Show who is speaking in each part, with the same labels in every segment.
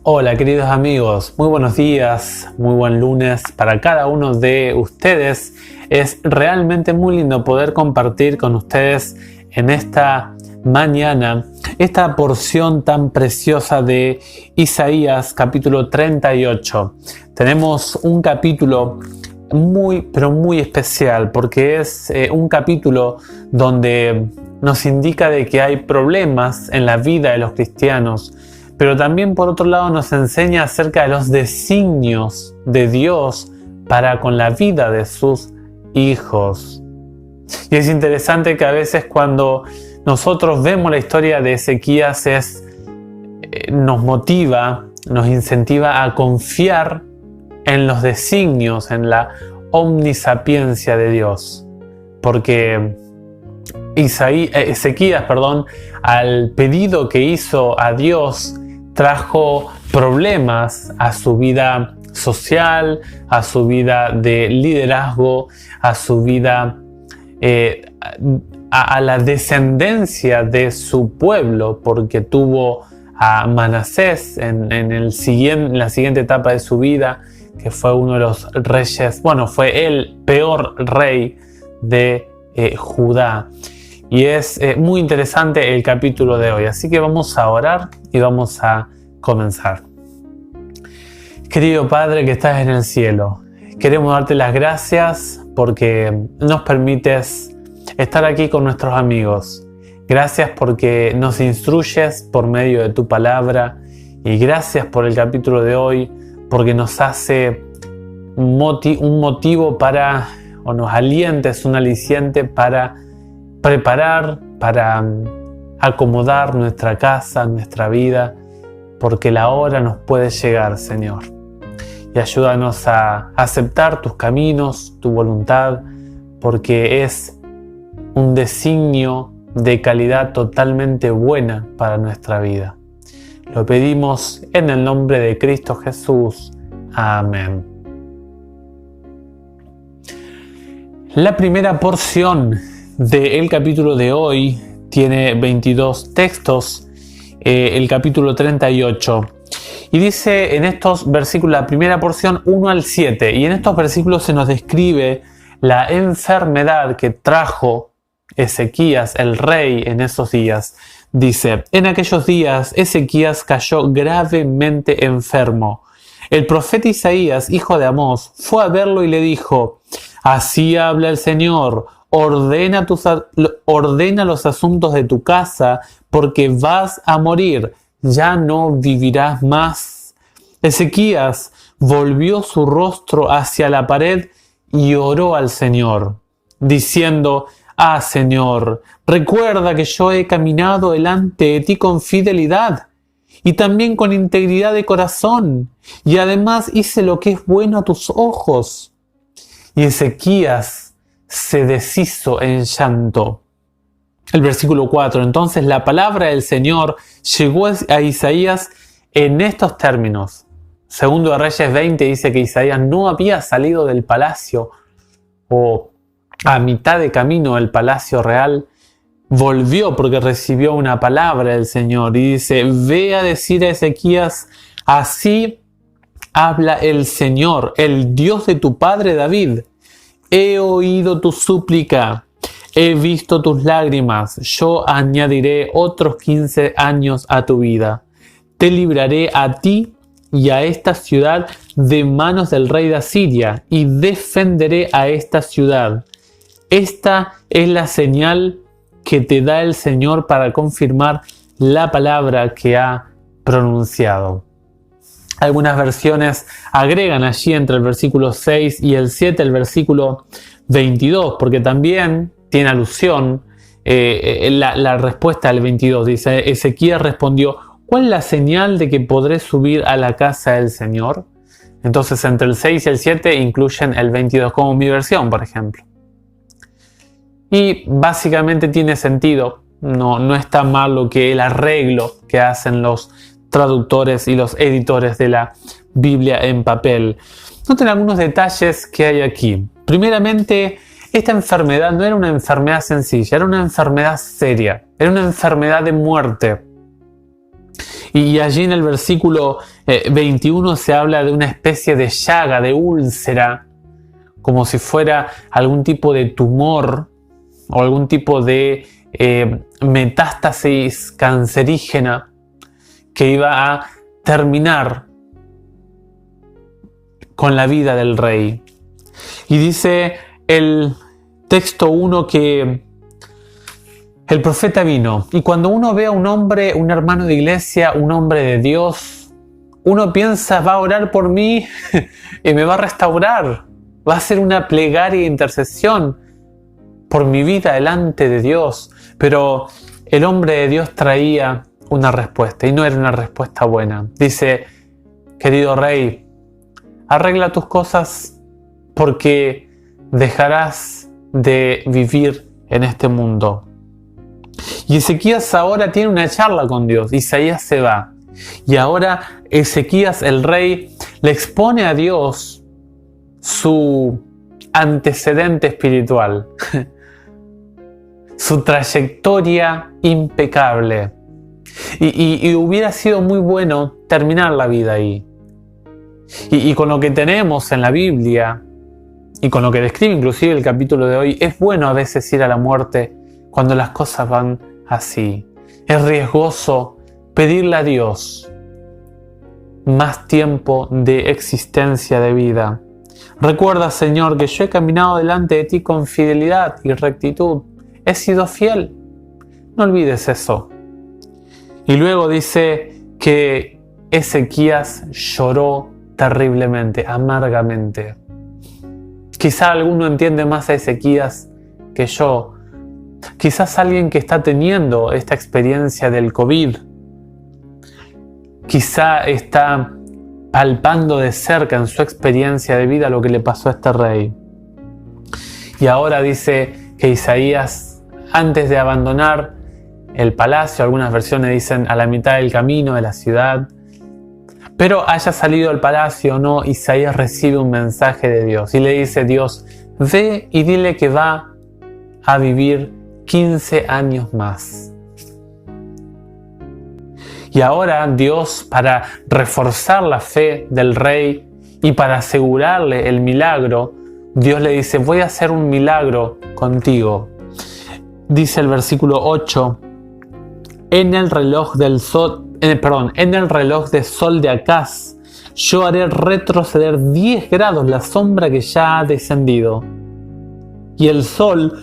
Speaker 1: Hola queridos amigos, muy buenos días, muy buen lunes para cada uno de ustedes. Es realmente muy lindo poder compartir con ustedes en esta mañana esta porción tan preciosa de Isaías capítulo 38. Tenemos un capítulo muy especial porque es un capítulo donde nos indica de que hay problemas en la vida de los cristianos, pero también por otro lado nos enseña acerca de los designios de Dios para con la vida de sus hijos. Y es interesante que a veces cuando nosotros vemos la historia de Ezequías nos motiva, nos incentiva a confiar en los designios, en la omnisapiencia de Dios. Porque Ezequías, al pedido que hizo a Dios, trajo problemas a su vida social, a su vida de liderazgo, a su vida, a la descendencia de su pueblo, porque tuvo a Manasés en la siguiente etapa de su vida, que fue uno de los reyes, fue el peor rey de Judá. Y es muy interesante el capítulo de hoy, así que vamos a orar y vamos a comenzar. Querido Padre que estás en el cielo, queremos darte las gracias porque nos permites estar aquí con nuestros amigos. Gracias porque nos instruyes por medio de tu palabra y gracias por el capítulo de hoy porque nos hace un motivo o nos alientes un aliciente para preparar, para acomodar nuestra casa, nuestra vida, porque la hora nos puede llegar, Señor. Y ayúdanos a aceptar tus caminos, tu voluntad, porque es un designio de calidad totalmente buena para nuestra vida. Lo pedimos en el nombre de Cristo Jesús. Amén. La primera porción del capítulo de hoy tiene 22 textos, el capítulo 38. Y dice en estos versículos, la primera porción 1 al 7, y en estos versículos se nos describe la enfermedad que trajo Ezequías, el rey, en esos días. Dice, en aquellos días Ezequías cayó gravemente enfermo. El profeta Isaías, hijo de Amós, fue a verlo y le dijo, así habla el Señor, ordena los asuntos de tu casa, porque vas a morir, ya no vivirás más. Ezequías volvió su rostro hacia la pared y oró al Señor, diciendo, Señor, recuerda que yo he caminado delante de ti con fidelidad y también con integridad de corazón, y además hice lo que es bueno a tus ojos. Y Ezequías se deshizo en llanto. El versículo 4. Entonces la palabra del Señor llegó a Isaías en estos términos. Segundo de Reyes 20 dice que Isaías no había salido del palacio o a mitad de camino del palacio real. Volvió porque recibió una palabra del Señor y dice, ve a decir a Ezequías, así habla el Señor, el Dios de tu padre David. He oído tu súplica, he visto tus lágrimas, yo añadiré otros 15 años a tu vida. Te libraré a ti y a esta ciudad de manos del rey de Asiria y defenderé a esta ciudad. Esta es la señal que te da el Señor para confirmar la palabra que ha pronunciado. Algunas versiones agregan allí entre el versículo 6 y el 7 el versículo 22, porque también tiene alusión la respuesta del 22. Dice, Ezequías respondió, ¿cuál es la señal de que podré subir a la casa del Señor? Entonces entre el 6 y el 7 incluyen el 22 como mi versión, por ejemplo. Y básicamente tiene sentido, no está mal lo que el arreglo que hacen los traductores y los editores de la Biblia en papel. Noten algunos detalles que hay aquí. Primeramente, esta enfermedad no era una enfermedad sencilla, era una enfermedad seria, era una enfermedad de muerte. Y allí en el versículo 21 se habla de una especie de llaga, de úlcera, como si fuera algún tipo de tumor o algún tipo de metástasis cancerígena que iba a terminar con la vida del rey. Y dice el texto 1 que el profeta vino, y cuando uno ve a un hombre, un hermano de iglesia, un hombre de Dios, uno piensa, va a orar por mí y me va a restaurar, va a hacer una plegaria de intercesión por mi vida delante de Dios. Pero el hombre de Dios traía una respuesta, y no era una respuesta buena. Dice: querido rey, arregla tus cosas porque dejarás de vivir en este mundo. Y Ezequías ahora tiene una charla con Dios. Isaías se va. Y ahora Ezequías, el rey, le expone a Dios su antecedente espiritual, su trayectoria impecable. Y hubiera sido muy bueno terminar la vida ahí. Y con lo que tenemos en la Biblia, y con lo que describe inclusive el capítulo de hoy, es bueno a veces ir a la muerte cuando las cosas van así. Es riesgoso pedirle a Dios más tiempo de existencia de vida. Recuerda, Señor, que yo he caminado delante de ti con fidelidad y rectitud. He sido fiel. No olvides eso. Y luego dice que Ezequías lloró terriblemente, amargamente. Quizá alguno entiende más a Ezequías que yo. Quizás alguien que está teniendo esta experiencia del COVID, quizá está palpando de cerca en su experiencia de vida lo que le pasó a este rey. Y ahora dice que Isaías, antes de abandonar el palacio, algunas versiones dicen a la mitad del camino de la ciudad, pero haya salido del palacio o no, Isaías recibe un mensaje de Dios y le dice: Dios, ve y dile que va a vivir 15 años más. Y ahora Dios, para reforzar la fe del rey y para asegurarle el milagro, Dios le dice: voy a hacer un milagro contigo. Dice el versículo 8: en el reloj de sol de Acaz, yo haré retroceder 10 grados la sombra que ya ha descendido. Y el sol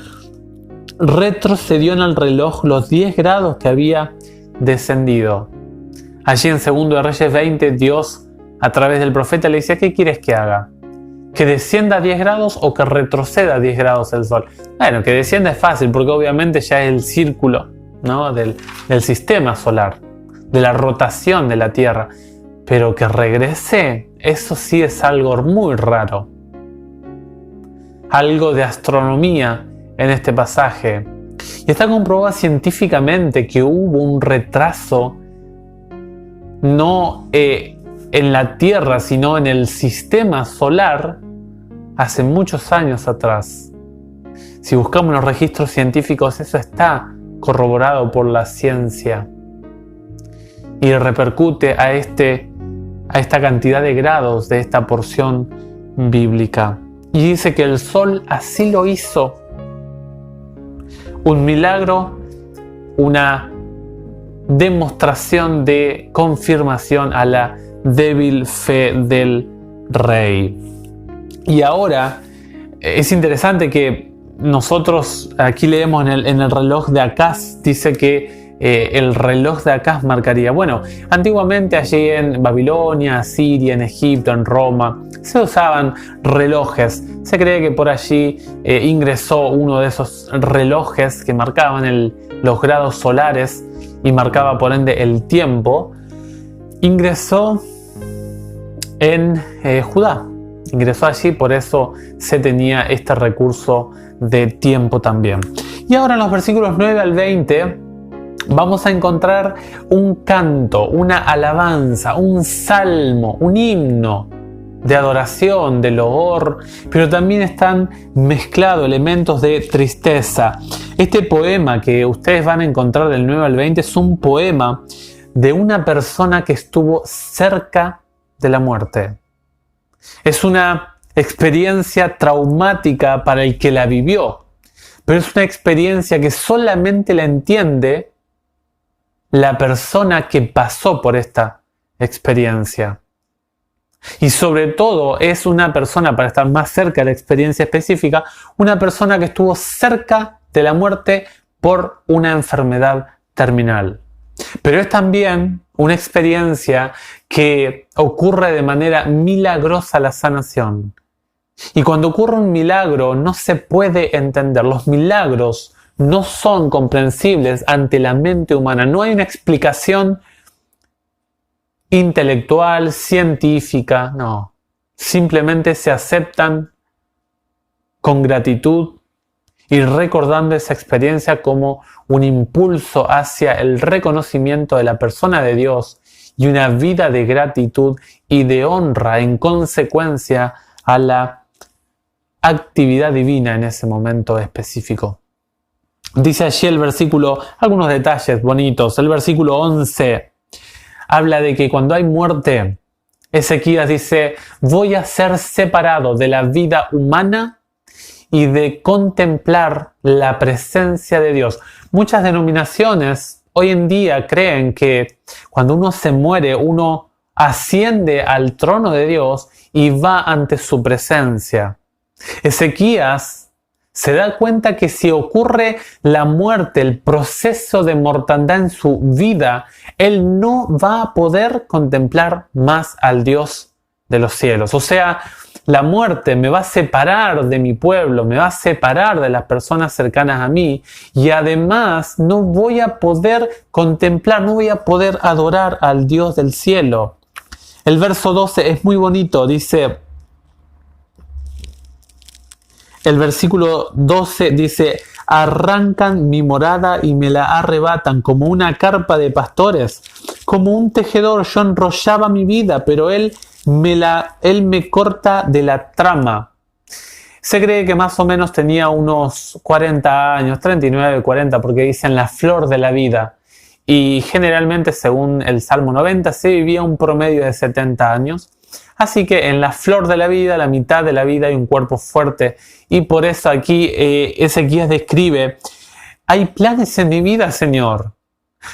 Speaker 1: retrocedió en el reloj los 10 grados que había descendido. Allí en 2 de Reyes 20, Dios a través del profeta le dice: ¿qué quieres que haga? ¿Que descienda 10 grados o que retroceda 10 grados el sol? Bueno, que descienda es fácil porque obviamente ya es el círculo, ¿no? del sistema solar, de la rotación de la Tierra. Pero que regrese, eso sí es algo muy raro. Algo de astronomía en este pasaje. Y está comprobado científicamente que hubo un retraso no en la Tierra, sino en el sistema solar hace muchos años atrás. Si buscamos los registros científicos, eso está corroborado por la ciencia y repercute a esta cantidad de grados de esta porción bíblica. Y dice que el sol así lo hizo. Un milagro, una demostración de confirmación a la débil fe del rey. Y ahora es interesante que nosotros aquí leemos en el reloj de Acaz, dice que el reloj de Acaz marcaría. Bueno, antiguamente allí en Babilonia, Siria, en Egipto, en Roma, se usaban relojes. Se cree que por allí ingresó uno de esos relojes que marcaban los grados solares y marcaba por ende el tiempo. Ingresó en Judá. Ingresó allí, por eso se tenía este recurso de tiempo también. Y ahora en los versículos 9 al 20 vamos a encontrar un canto, una alabanza, un salmo, un himno de adoración, de loor, pero también están mezclados elementos de tristeza. Este poema que ustedes van a encontrar del 9 al 20 es un poema de una persona que estuvo cerca de la muerte. Es una experiencia traumática para el que la vivió, pero es una experiencia que solamente la entiende la persona que pasó por esta experiencia. Y sobre todo es una persona, para estar más cerca de la experiencia específica, una persona que estuvo cerca de la muerte por una enfermedad terminal. Pero es también una experiencia que ocurre de manera milagrosa la sanación. Y cuando ocurre un milagro no se puede entender. Los milagros no son comprensibles ante la mente humana. No hay una explicación intelectual, científica, no. Simplemente se aceptan con gratitud y recordando esa experiencia como un impulso hacia el reconocimiento de la persona de Dios y una vida de gratitud y de honra en consecuencia a la actividad divina en ese momento específico. Dice allí el versículo, algunos detalles bonitos, el versículo 11 habla de que cuando hay muerte, Ezequías dice, voy a ser separado de la vida humana y de contemplar la presencia de Dios. Muchas denominaciones hoy en día creen que cuando uno se muere, uno asciende al trono de Dios y va ante su presencia. Ezequías se da cuenta que si ocurre la muerte, el proceso de mortandad en su vida, él no va a poder contemplar más al Dios de los cielos. O sea, la muerte me va a separar de mi pueblo, me va a separar de las personas cercanas a mí y además no voy a poder contemplar, no voy a poder adorar al Dios del cielo. El verso 12 es muy bonito, dice... El versículo 12 dice, arrancan mi morada y me la arrebatan como una carpa de pastores, como un tejedor yo enrollaba mi vida, pero él me corta de la trama. Se cree que más o menos tenía unos 40 años, 39, 40, porque dicen la flor de la vida. Y generalmente, según el Salmo 90, se vivía un promedio de 70 años. Así que en la flor de la vida, la mitad de la vida, hay un cuerpo fuerte. Y por eso aquí Ezequías describe, hay planes en mi vida, Señor.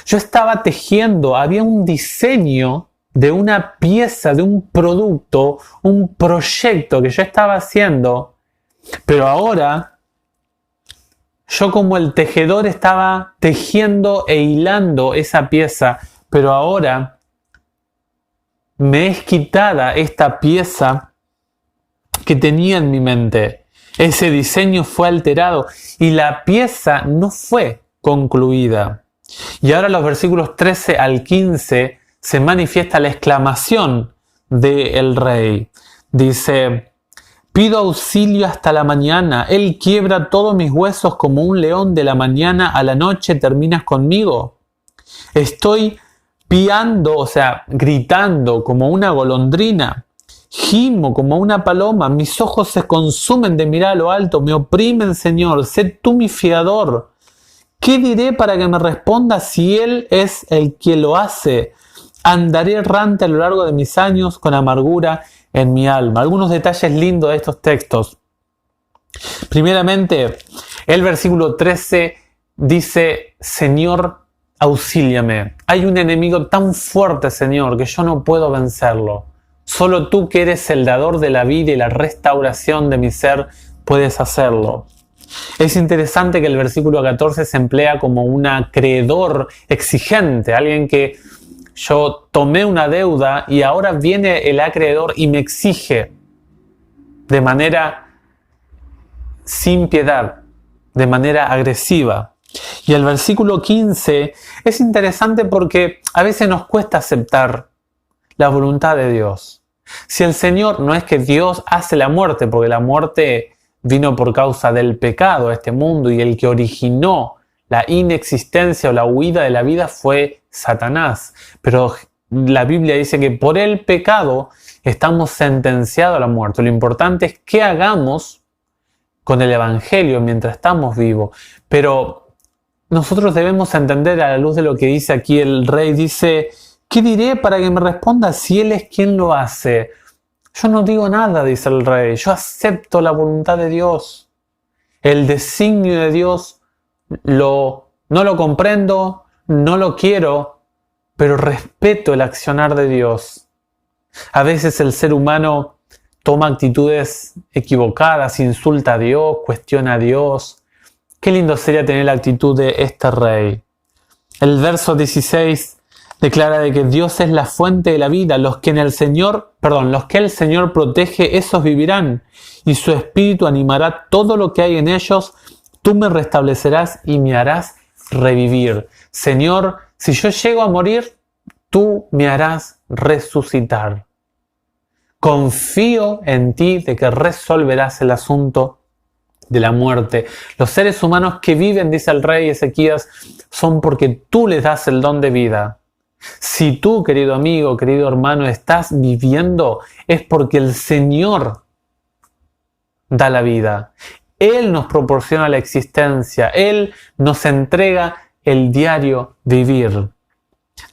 Speaker 1: Yo estaba tejiendo, había un diseño de una pieza, de un producto, un proyecto que yo estaba haciendo. Pero ahora, yo como el tejedor estaba tejiendo e hilando esa pieza. Pero ahora me es quitada esta pieza que tenía en mi mente. Ese diseño fue alterado y la pieza no fue concluida. Y ahora los versículos 13 al 15 se manifiesta la exclamación del rey. Dice, pido auxilio hasta la mañana. Él quiebra todos mis huesos como un león, de la mañana a la noche terminas conmigo. Estoy piando, o sea, gritando como una golondrina, gimo como una paloma, mis ojos se consumen de mirar a lo alto, me oprimen, Señor, sé tú mi fiador. ¿Qué diré para que me responda si Él es el que lo hace? Andaré errante a lo largo de mis años con amargura en mi alma. Algunos detalles lindos de estos textos. Primeramente, el versículo 13 dice, Señor, auxíliame. Hay un enemigo tan fuerte, Señor, que yo no puedo vencerlo. Solo tú, que eres el dador de la vida y la restauración de mi ser, puedes hacerlo. Es interesante que el versículo 14 se emplea como un acreedor exigente, alguien que yo tomé una deuda y ahora viene el acreedor y me exige de manera sin piedad, de manera agresiva. Y el versículo 15 es interesante porque a veces nos cuesta aceptar la voluntad de Dios. Si el Señor, no es que Dios hace la muerte, porque la muerte vino por causa del pecado a este mundo y el que originó la inexistencia o la huida de la vida fue Satanás. Pero la Biblia dice que por el pecado estamos sentenciados a la muerte. Lo importante es qué hagamos con el Evangelio mientras estamos vivos. Pero nosotros debemos entender a la luz de lo que dice aquí el rey. Dice, ¿qué diré para que me responda si él es quien lo hace? Yo no digo nada, dice el rey. Yo acepto la voluntad de Dios. El designio de Dios no lo comprendo, no lo quiero, pero respeto el accionar de Dios. A veces el ser humano toma actitudes equivocadas, insulta a Dios, cuestiona a Dios. Qué lindo sería tener la actitud de este rey. El verso 16 declara de que Dios es la fuente de la vida. Los que el Señor protege, esos vivirán. Y su espíritu animará todo lo que hay en ellos. Tú me restablecerás y me harás revivir. Señor, si yo llego a morir, tú me harás resucitar. Confío en ti de que resolverás el asunto de la muerte. Los seres humanos que viven, dice el rey Ezequías, son porque tú les das el don de vida. Si tú, querido amigo, querido hermano, estás viviendo, es porque el Señor da la vida. Él nos proporciona la existencia. Él nos entrega el diario vivir.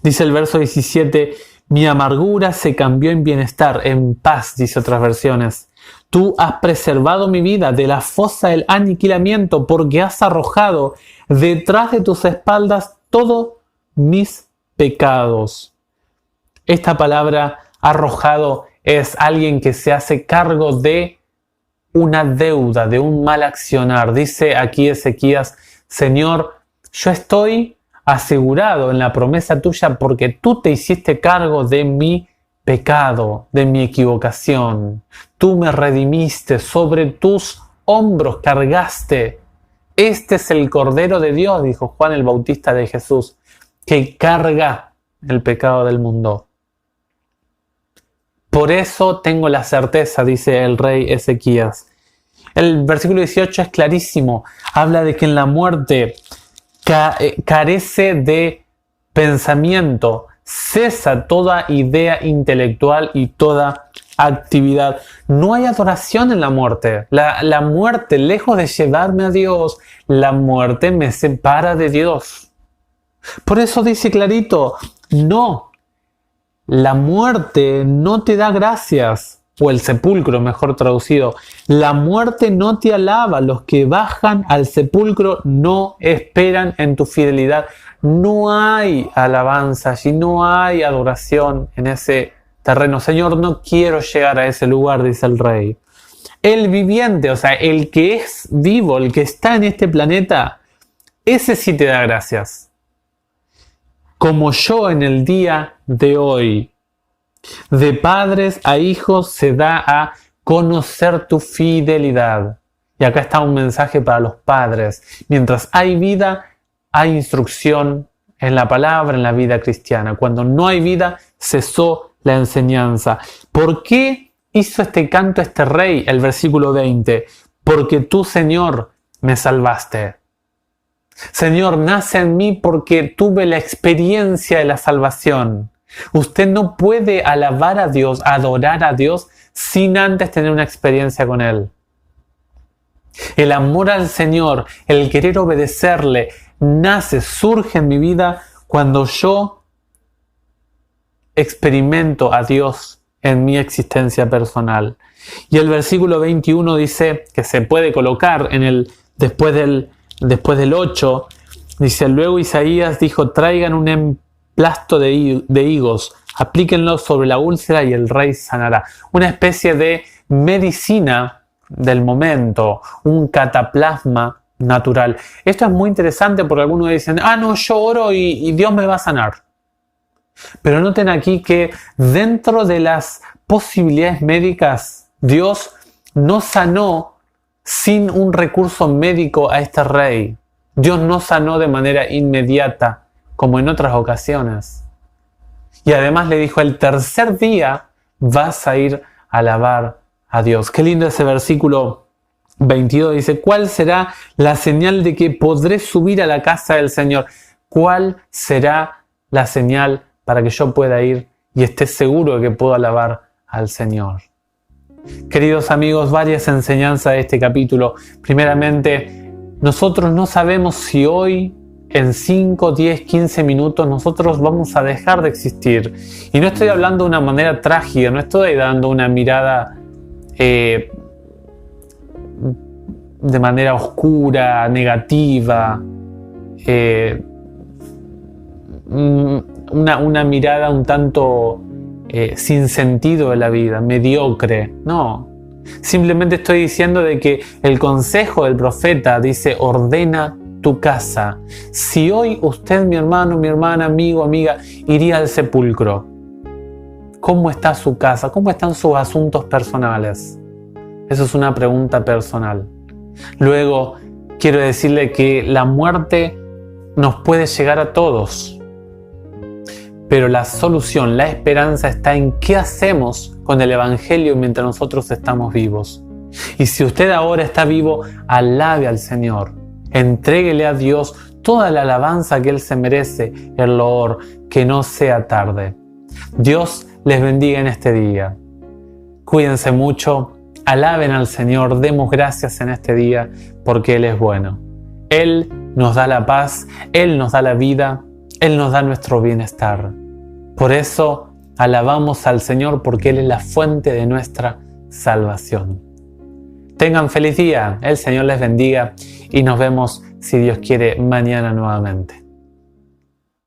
Speaker 1: Dice el verso 17, mi amargura se cambió en bienestar, en paz, dice otras versiones. Tú has preservado mi vida de la fosa del aniquilamiento porque has arrojado detrás de tus espaldas todos mis pecados. Esta palabra arrojado es alguien que se hace cargo de una deuda, de un mal accionar. Dice aquí Ezequías, Señor, yo estoy asegurado en la promesa tuya porque tú te hiciste cargo de mi pecado, de mi equivocación. Tú me redimiste, sobre tus hombros cargaste. Este es el Cordero de Dios, dijo Juan el Bautista de Jesús, que carga el pecado del mundo. Por eso tengo la certeza, dice el rey Ezequías. El versículo 18 es clarísimo. Habla de que en la muerte carece de pensamiento, cesa toda idea intelectual y toda actividad. No hay adoración en la muerte. La muerte, lejos de llevarme a Dios, la muerte me separa de Dios. Por eso dice clarito, no, la muerte no te da gracias, o el sepulcro, mejor traducido. La muerte no te alaba, los que bajan al sepulcro no esperan en tu fidelidad. No hay alabanza allí, no hay adoración en ese terreno. Señor, no quiero llegar a ese lugar, dice el rey. El viviente, o sea, el que es vivo, el que está en este planeta, ese sí te da gracias. Como yo en el día de hoy. De padres a hijos se da a conocer tu fidelidad. Y acá está un mensaje para los padres. Mientras hay vida, hay instrucción en la palabra, en la vida cristiana. Cuando no hay vida, cesó la enseñanza. ¿Por qué hizo este canto este rey? El versículo 20. Porque tú, Señor, me salvaste. Señor, nace en mí porque tuve la experiencia de la salvación. Usted no puede alabar a Dios, adorar a Dios, sin antes tener una experiencia con Él. El amor al Señor, el querer obedecerle, surge en mi vida cuando yo experimento a Dios en mi existencia personal. Y el versículo 21 dice que se puede colocar en después del 8, dice, luego Isaías dijo, traigan un emplasto de higos, aplíquenlo sobre la úlcera y el rey sanará. Una especie de medicina del momento, un cataplasma natural. Esto es muy interesante porque algunos dicen, no, yo oro y Dios me va a sanar. Pero noten aquí que dentro de las posibilidades médicas, Dios no sanó sin un recurso médico a este rey. Dios no sanó de manera inmediata, como en otras ocasiones. Y además le dijo, el tercer día vas a ir a alabar a Dios. Qué lindo ese versículo 22. Dice, ¿cuál será la señal de que podré subir a la casa del Señor? ¿Cuál será la señal para que yo pueda ir y esté seguro de que puedo alabar al Señor? Queridos amigos, varias enseñanzas de este capítulo. Primeramente, nosotros no sabemos si hoy en 5, 10, 15 minutos nosotros vamos a dejar de existir. Y no estoy hablando de una manera trágica, no estoy dando una mirada de manera oscura, negativa, una mirada un tanto sin sentido de la vida, mediocre. No, simplemente estoy diciendo de que el consejo del profeta dice: ordena tu casa. Si hoy usted, mi hermano, mi hermana, amigo, amiga, iría al sepulcro, ¿cómo está su casa? ¿Cómo están sus asuntos personales? Eso es una pregunta personal. Luego, quiero decirle que la muerte nos puede llegar a todos, pero la solución, la esperanza está en qué hacemos con el Evangelio mientras nosotros estamos vivos. Y si usted ahora está vivo, alabe al Señor. Entréguele a Dios toda la alabanza que Él se merece, el loor, que no sea tarde. Dios les bendiga en este día. Cuídense mucho, alaben al Señor, demos gracias en este día porque Él es bueno. Él nos da la paz, Él nos da la vida, Él nos da nuestro bienestar. Por eso alabamos al Señor porque Él es la fuente de nuestra salvación. Tengan feliz día, el Señor les bendiga y nos vemos, si Dios quiere, mañana nuevamente.